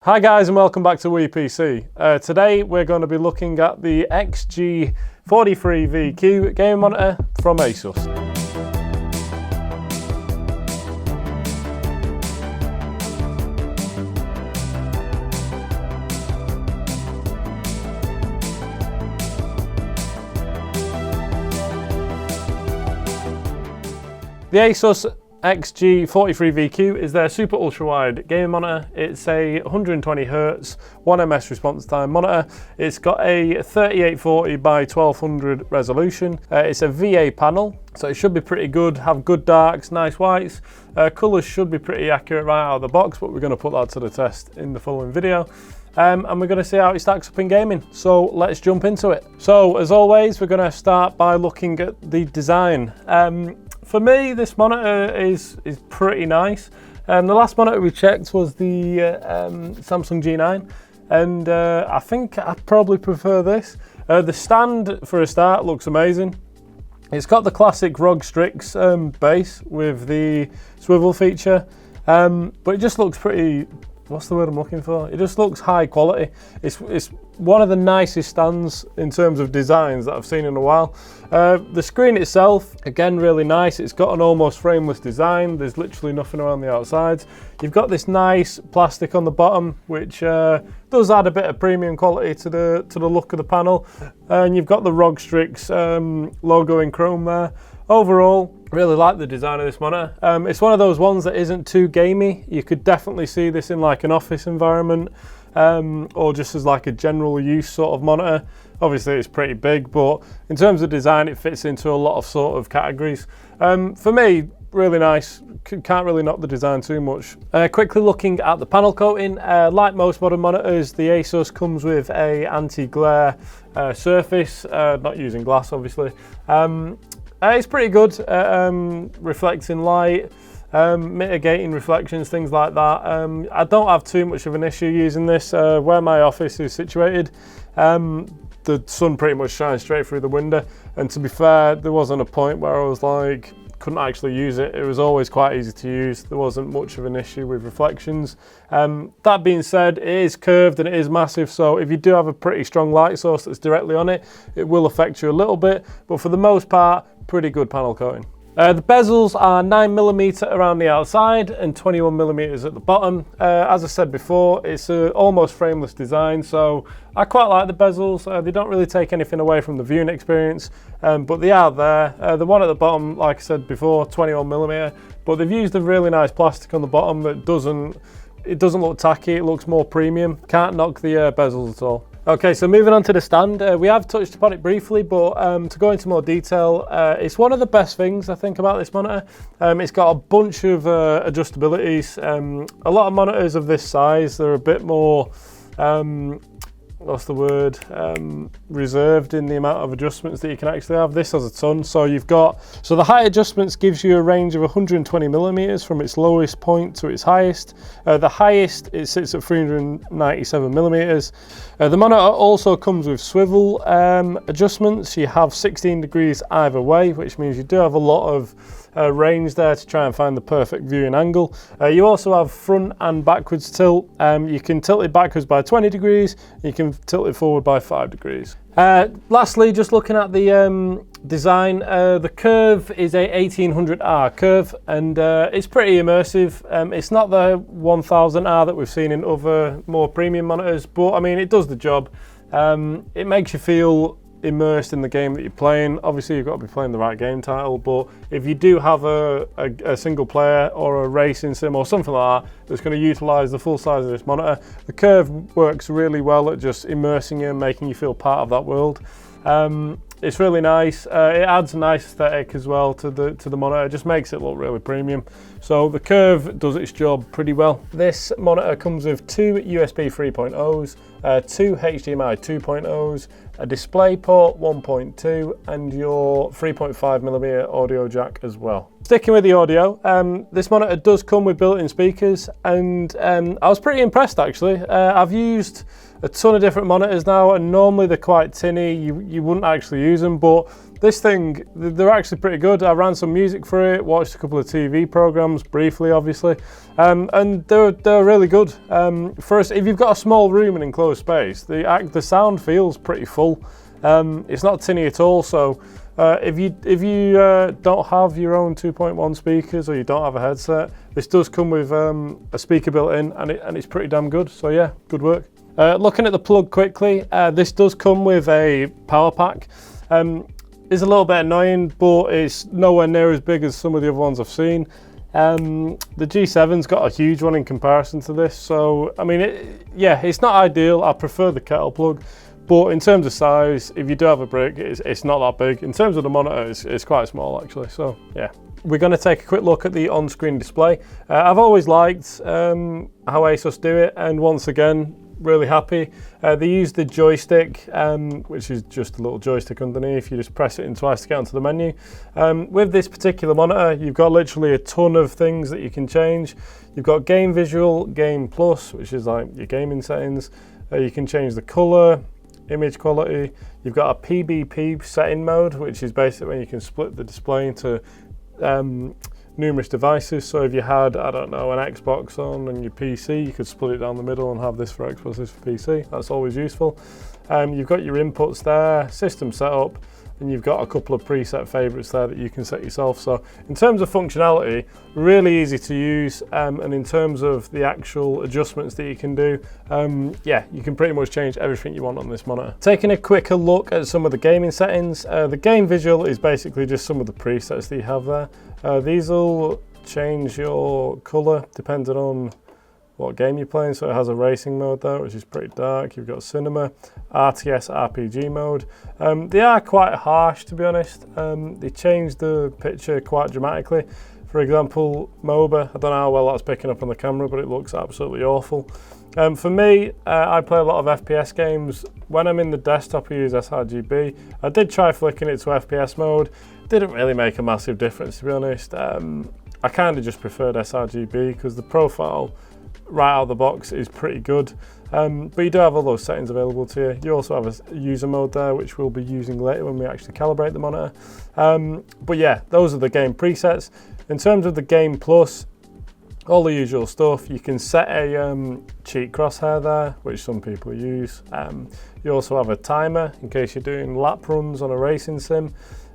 Hi guys and welcome back to WePC. Today we're going to be looking at the XG43VQ gaming monitor from Asus. The Asus XG43VQ is their super ultra-wide gaming monitor. It's a 120Hz, 1ms response time monitor. It's got a 3840 by 1200 resolution. It's a VA panel, so it should be pretty good, have good darks, nice whites. Colours should be pretty accurate right out of the box, but we're going to put that to the test in the following video. And we're going to see how it stacks up in gaming. So let's jump into it. So as always, we're going to start by looking at the design. For me, this monitor is pretty nice. The last monitor we checked was the Samsung G9, and I think I probably prefer this. The stand, for a start, looks amazing. It's got the classic ROG STRIX base with the swivel feature, but it just looks pretty, what's the word I'm looking for? It just looks high quality. It's one of the nicest stands in terms of designs that I've seen in a while. The screen itself, again, really nice. It's got an almost frameless design. There's literally nothing around the outsides. You've got this nice plastic on the bottom, which does add a bit of premium quality to the look of the panel. And you've got the ROG STRIX logo in chrome there. Overall, really like the design of this monitor. It's one of those ones that isn't too gamey. You could definitely see this in like an office environment, or just as like a general use sort of monitor. Obviously it's pretty big, but in terms of design it fits into a lot of sort of categories. For me, really nice. Can't really knock the design too much. Quickly looking at the panel coating, like most modern monitors, the Asus comes with a anti-glare surface, not using glass obviously. It's pretty good at reflecting light, mitigating reflections, things like that. I don't have too much of an issue using this. Where my office is situated, the sun pretty much shines straight through the window, and to be fair, there wasn't a point where I was like, couldn't actually use it. It was always quite easy to use. There wasn't much of an issue with reflections. That being said, it is curved and it is massive, so if you do have a pretty strong light source that's directly on it, it will affect you a little bit, but for the most part, pretty good panel coating. The bezels are 9mm around the outside and 21mm at the bottom. As I said before, it's an almost frameless design, so I quite like the bezels. They don't really take anything away from the viewing experience, but they are there. The one at the bottom, like I said before, 21mm, but they've used a really nice plastic on the bottom that doesn't look tacky, it looks more premium. Can't knock the bezels at all. Okay, so moving on to the stand, we have touched upon it briefly, but to go into more detail, it's one of the best things I think about this monitor. It's got a bunch of adjustabilities. A lot of monitors of this size, they're a bit more, what's the word, reserved in the amount of adjustments that you can actually have. This has a ton. So the height adjustments gives you a range of 120mm from its lowest point to its highest. The highest, it sits at 397mm. The monitor also comes with swivel adjustments. You have 16 degrees either way, which means you do have a lot of range there to try and find the perfect viewing angle. You also have front and backwards tilt. You can tilt it backwards by 20 degrees, you can tilt it forward by 5 degrees. Lastly, just looking at the design, the curve is a 1800R curve, and it's pretty immersive. It's not the 1000R that we've seen in other more premium monitors, but I mean it does the job. It makes you feel immersed in the game that you're playing. Obviously you've got to be playing the right game title, but if you do have a single player or a racing sim or something like that that's going to utilize the full size of this monitor, the curve works really well at just immersing you and making you feel part of that world. It's really nice. It adds a nice aesthetic as well to the monitor. It just makes it look really premium. So the curve does its job pretty well. This monitor comes with two USB 3.0s, two HDMI 2.0s, a DisplayPort 1.2, and your 3.5mm audio jack as well. Sticking with the audio, this monitor does come with built-in speakers, and I was pretty impressed actually. I've used a ton of different monitors now, and normally they're quite tinny, you wouldn't actually use them, but this thing, they're actually pretty good. I ran some music for it, watched a couple of TV programs, briefly obviously, and they're really good. First, if you've got a small room and enclosed space, the sound feels pretty full. It's not tinny at all, so if you don't have your own 2.1 speakers, or you don't have a headset, this does come with a speaker built in, and it's pretty damn good, so yeah, good work. Looking at the plug quickly, this does come with a power pack. It's a little bit annoying, but it's nowhere near as big as some of the other ones I've seen. The G7's got a huge one in comparison to this, so I mean, yeah, it's not ideal. I prefer the kettle plug, but in terms of size, if you do have a brick, it's not that big. In terms of the monitor, it's quite small actually, so yeah. We're going to take a quick look at the on-screen display. I've always liked how Asus do it, and once again, really happy. They use the joystick, which is just a little joystick underneath. You just press it in twice to get onto the menu. With this particular monitor, you've got literally a ton of things that you can change. You've got game visual, game plus, which is like your gaming settings. You can change the color, image quality. You've got a PBP setting mode, which is basically when you can split the display into numerous devices. So if you had, I don't know, an Xbox on your PC, you could split it down the middle and have this for Xbox, this for PC. That's always useful. You've got your inputs there, system setup, and you've got a couple of preset favorites there that you can set yourself. So in terms of functionality, really easy to use, and in terms of the actual adjustments that you can do, yeah, you can pretty much change everything you want on this monitor. Taking a quicker look at some of the gaming settings, the game visual is basically just some of the presets that you have there. These will change your color depending on what game you're playing. So it has a racing mode there, which is pretty dark. You've got cinema, RTS, RPG mode. They are quite harsh, to be honest. They change the picture quite dramatically. For example, MOBA, I don't know how well that's picking up on the camera, but it looks absolutely awful. For me, I play a lot of FPS games. When I'm in the desktop, I use sRGB. I did try flicking it to FPS mode. Didn't really make a massive difference, to be honest. I kind of just preferred sRGB because the profile right out of the box is pretty good. But you do have all those settings available to you. You also have a user mode there, which we'll be using later when we actually calibrate the monitor. But yeah, those are the game presets. In terms of the Game Plus, all the usual stuff. You can set a cheat crosshair there, which some people use. You also have a timer in case you're doing lap runs on a racing sim.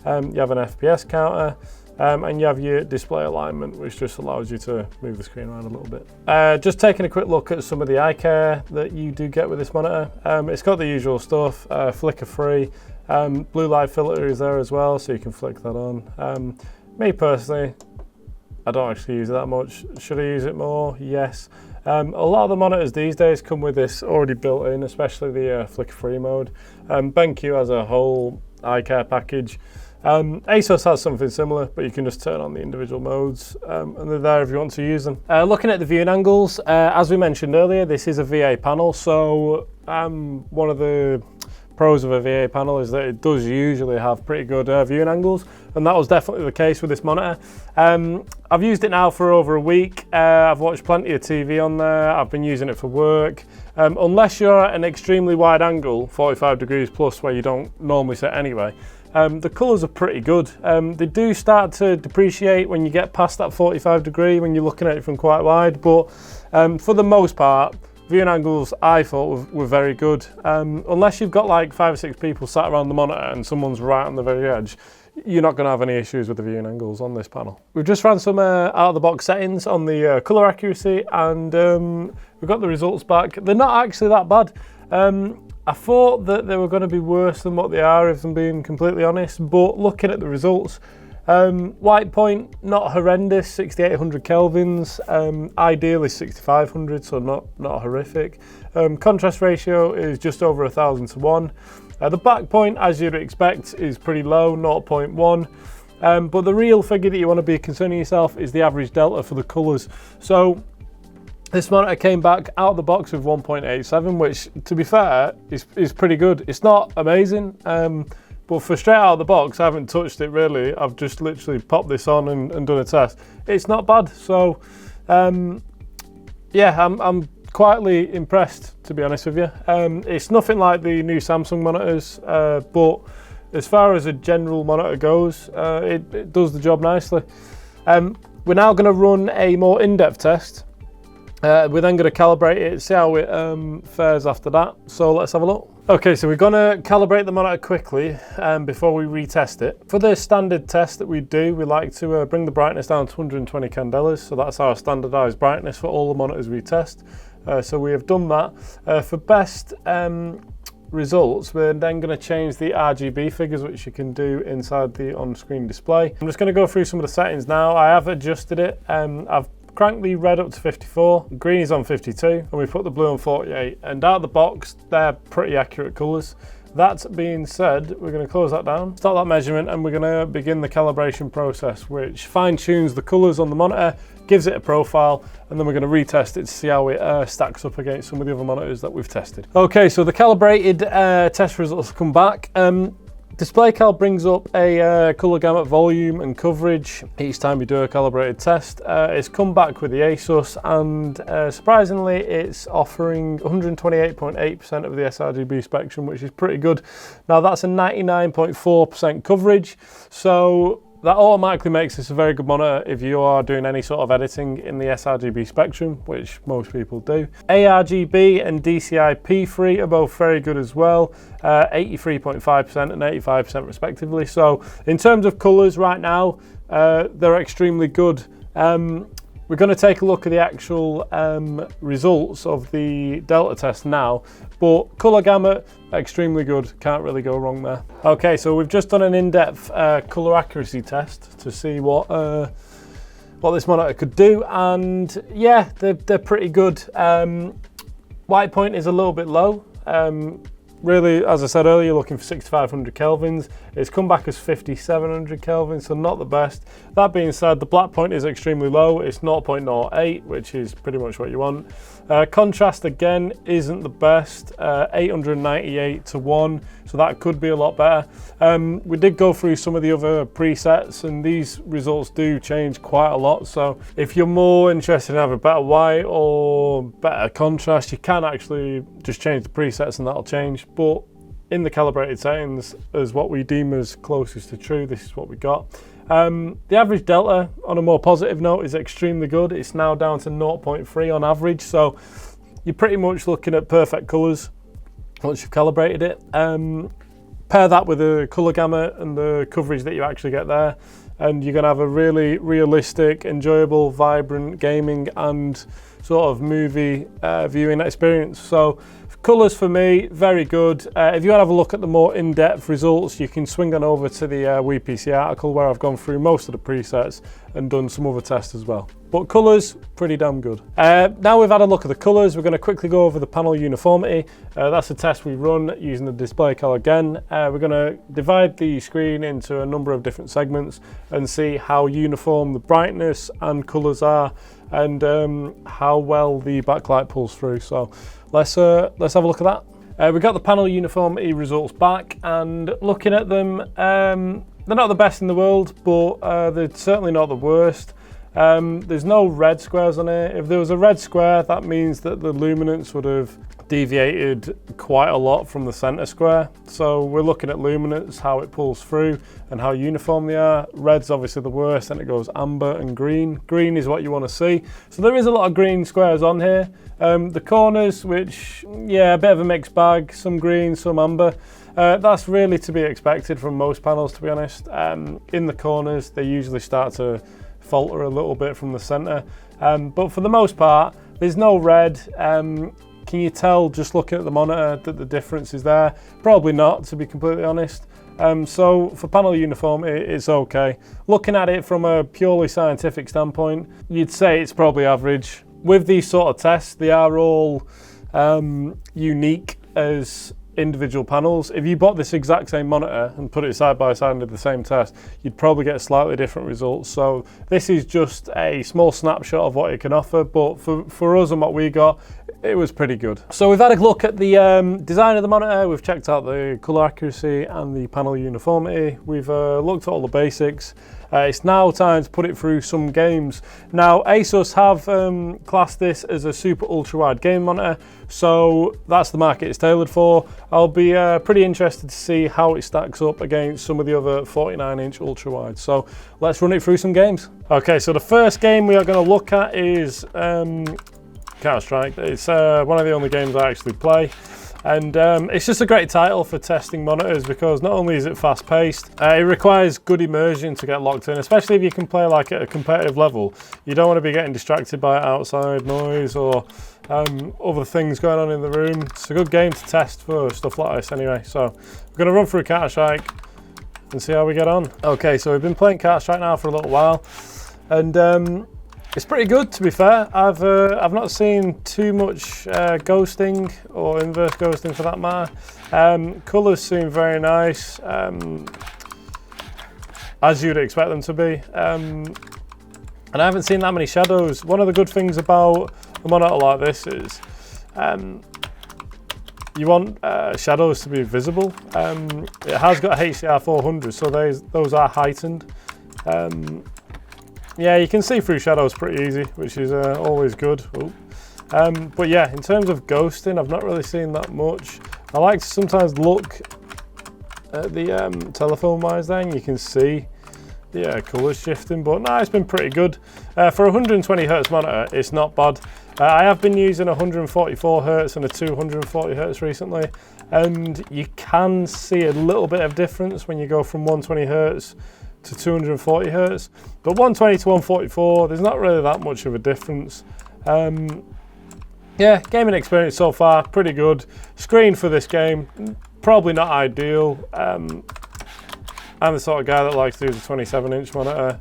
You have an FPS counter, and you have your display alignment, which just allows you to move the screen around a little bit. Just taking a quick look at some of the eye care that you do get with this monitor. It's got the usual stuff, flicker free. Blue light filter is there as well, so you can flick that on. Me personally, I don't actually use it that much. Should I use it more? Yes. A lot of the monitors these days come with this already built in, especially the flicker free mode. BenQ has a whole eye care package. Asus has something similar, but you can just turn on the individual modes, and they're there if you want to use them. Looking at the viewing angles, as we mentioned earlier, this is a VA panel, so one of the pros of a VA panel is that it does usually have pretty good viewing angles, and that was definitely the case with this monitor. I've used it now for over a week. I've watched plenty of TV on there. I've been using it for work. Unless you're at an extremely wide angle, 45 degrees plus, where you don't normally sit anyway, the colours are pretty good. They do start to depreciate when you get past that 45 degree when you're looking at it from quite wide, but for the most part, viewing angles I thought were very good. Unless you've got like 5 or 6 people sat around the monitor and someone's right on the very edge, you're not going to have any issues with the viewing angles on this panel. We've just ran some out-of-the-box settings on the colour accuracy, and we've got the results back. They're not actually that bad. I thought that they were going to be worse than what they are, if I'm being completely honest, but looking at the results, white point, not horrendous, 6800 kelvins, ideal is 6500, so not horrific. Contrast ratio is just over 1000 to 1. The back point, as you'd expect, is pretty low, 0.1. But the real figure that you want to be concerning yourself is the average delta for the colours. So this monitor came back out of the box with 1.87, which, to be fair, is pretty good. It's not amazing. But for straight out of the box, I haven't touched it really. I've just literally popped this on and done a test. It's not bad. So yeah, I'm quietly impressed, to be honest with you. It's nothing like the new Samsung monitors, but as far as a general monitor goes, it does the job nicely. We're now going to run a more in-depth test. We're then going to calibrate it, see how it fares after that. So let's have a look. Okay, so we're going to calibrate the monitor quickly before we retest it. For the standard test that we do, we like to bring the brightness down to 120 candelas. So that's our standardized brightness for all the monitors we test. So we have done that. For best results, we're then going to change the RGB figures, which you can do inside the on-screen display. I'm just going to go through some of the settings now. I have adjusted it. I've cranked the red up to 54, green is on 52, and we put the blue on 48. And out of the box, they're pretty accurate colours. That being said, we're going to close that down, start that measurement, and we're going to begin the calibration process, which fine-tunes the colours on the monitor, gives it a profile, and then we're going to retest it to see how it stacks up against some of the other monitors that we've tested. Okay, so the calibrated test results come back. Display cal brings up a colour gamut volume and coverage each time you do a calibrated test. It's come back with the Asus, and surprisingly it's offering 128.8% of the sRGB spectrum, which is pretty good. Now that's a 99.4% coverage, so that automatically makes this a very good monitor if you are doing any sort of editing in the sRGB spectrum, which most people do. ARGB and DCI-P3 are both very good as well, 83.5% and 85% respectively. So in terms of colours right now, they're extremely good. We're going to take a look at the actual results of the Delta test now, but colour gamut, extremely good, can't really go wrong there. Okay, so we've just done an in-depth colour accuracy test to see what this monitor could do, and yeah, they're pretty good. White point is a little bit low. Really, as I said earlier, you're looking for 6500 kelvins. It's come back as 5700 kelvins, so not the best. That being said, the black point is extremely low. It's 0.08, which is pretty much what you want. Contrast, again, isn't the best. 898 to 1, so that could be a lot better. We did go through some of the other presets, and these results do change quite a lot. So if you're more interested in having better white or better contrast, you can actually just change the presets and that'll change. But in the calibrated settings, as what we deem as closest to true, this is what we got. The average delta, on a more positive note, is extremely good. It's now down to 0.3 on average, so you're pretty much looking at perfect colours once you've calibrated it. Pair that with the colour gamut and the coverage that you actually get there, and you're going to have a really realistic, enjoyable, vibrant gaming and sort of movie viewing experience. So colours for me, very good. If you want to have a look at the more in-depth results, you can swing on over to the WePC article where I've gone through most of the presets and done some other tests as well. But colours, pretty damn good. Now we've had a look at the colours, we're going to quickly go over the panel uniformity. That's a test we run using the display cal again. We're going to divide the screen into a number of different segments and see how uniform the brightness and colours are, and how well the backlight pulls through. So let's have a look at that. We got the panel uniformity results back, and looking at them, they're not the best in the world, but they're certainly not the worst. There's no red squares on here. If there was a red square, that means that the luminance would have deviated quite a lot from the center square. So we're looking at luminance, how it pulls through and how uniform they are. Red's obviously the worst, then it goes amber and green. Green is what you want to see. So there is a lot of green squares on here. The corners, which, yeah, a bit of a mixed bag, some green, some amber. That's really to be expected from most panels, to be honest. In the corners, they usually start to falter a little bit from the center. But for the most part, there's no red. Can you tell just looking at the monitor that the difference is there? Probably not, to be completely honest. So for panel uniformity, it's okay. Looking at it from a purely scientific standpoint, you'd say it's probably average. With these sort of tests, they are all unique as individual panels. If you bought this exact same monitor and put it side by side and did the same test, you'd probably get slightly different results. So this is just a small snapshot of what it can offer, but for us and what we got, it was pretty good. So we've had a look at the design of the monitor, we've checked out the colour accuracy and the panel uniformity, we've looked at all the basics. It's now time to put it through some games. Now Asus have classed this as a super ultra wide game monitor, so that's the market it's tailored for. I'll be pretty interested to see how it stacks up against some of the other 49-inch ultra wide. So let's run it through some games. Okay, so the first game we are going to look at is Counter-Strike. It's one of the only games I actually play. And it's just a great title for testing monitors because not only is it fast paced, it requires good immersion to get locked in, especially if you can play like at a competitive level. You don't want to be getting distracted by outside noise or other things going on in the room. It's a good game to test for stuff like this anyway. So we're going to run through Counter-Strike and see how we get on. Okay, so we've been playing Counter-Strike now for a little while, and it's pretty good, to be fair. I've not seen too much ghosting or inverse ghosting for that matter. Colours seem very nice, as you'd expect them to be. And I haven't seen that many shadows. One of the good things about a monitor like this is you want shadows to be visible. It has got HDR 400, so those are heightened. Yeah, you can see through shadows pretty easy, which is always good. But yeah, in terms of ghosting, I've not really seen that much. I like to sometimes look at the telephone wise there, and you can see the colours shifting, but no, it's been pretty good. For a 120Hz monitor, it's not bad. I have been using 144Hz and a 240Hz recently, and you can see a little bit of difference when you go from 120Hz to 240Hz, but 120 to 144, there's not really that much of a difference. Yeah, gaming experience so far, pretty good. Screen for this game, probably not ideal. I'm the sort of guy that likes to use a 27-inch monitor,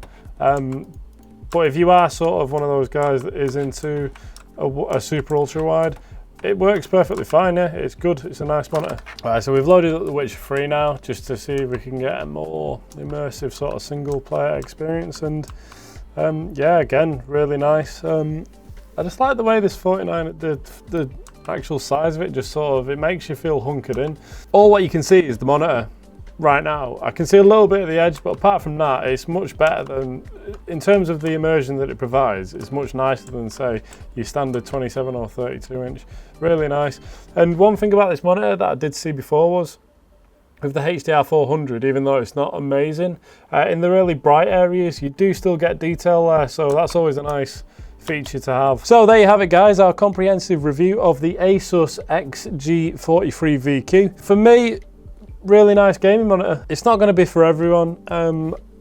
but if you are sort of one of those guys that is into a super ultra wide, it works perfectly fine. Yeah, it's good, it's a nice monitor. All right, so we've loaded up the Witcher 3 now, just to see if we can get a more immersive sort of single player experience, and yeah, again, really nice. I just like the way this 49, the actual size of it, just sort of, it makes you feel hunkered in. All what you can see is the monitor right now. I can see a little bit of the edge, but apart from that, it's much better than, in terms of the immersion that it provides, it's much nicer than, say, your standard 27 or 32-inch. Really nice. And one thing about this monitor that I did see before was, with the HDR 400, even though it's not amazing, in the really bright areas, you do still get detail there, so that's always a nice feature to have. So there you have it, guys, our comprehensive review of the Asus XG43VQ. For me, really nice gaming monitor. It's not going to be for everyone.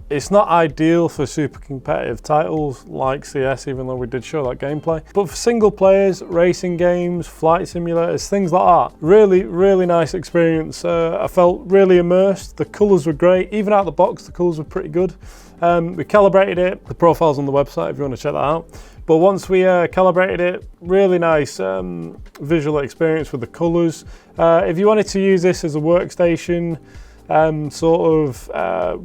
It's not ideal for super competitive titles like CS, even though we did show that gameplay. But for single players, racing games, flight simulators, things like that, really, really nice experience. I felt really immersed. The colours were great. Even out of the box, the colours were pretty good. We calibrated it. The profile's on the website if you want to check that out. But once we calibrated it, really nice visual experience with the colours. If you wanted to use this as a workstation, sort of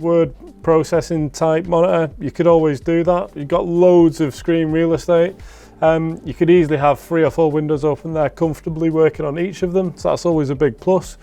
word processing type monitor, you could always do that. You've got loads of screen real estate. You could easily have 3 or 4 windows open there, comfortably working on each of them, so that's always a big plus.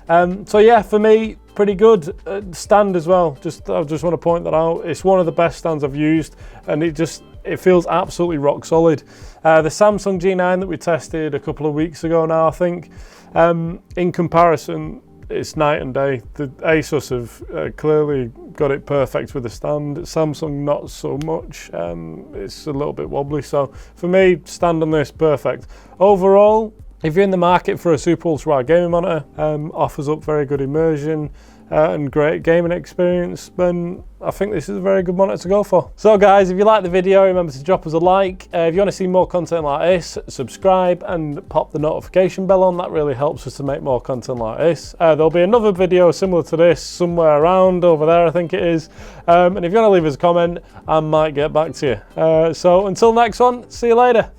So yeah, for me, pretty good. Stand as well, I just want to point that out. It's one of the best stands I've used, and it feels absolutely rock solid. The Samsung G9 that we tested a couple of weeks ago now, I think, in comparison, it's night and day. The Asus have clearly got it perfect with the stand. Samsung not so much. It's a little bit wobbly. So for me, stand on this, perfect. Overall, if you're in the market for a super ultra wide gaming monitor, offers up very good immersion and great gaming experience, then I think this is a very good monitor to go for. So guys, if you like the video, remember to drop us a like. If you want to see more content like this, subscribe and pop the notification bell on. That really helps us to make more content like this. There'll be another video similar to this somewhere around over there, I think it is. And if you want to leave us a comment, I might get back to you. So until next one, see you later.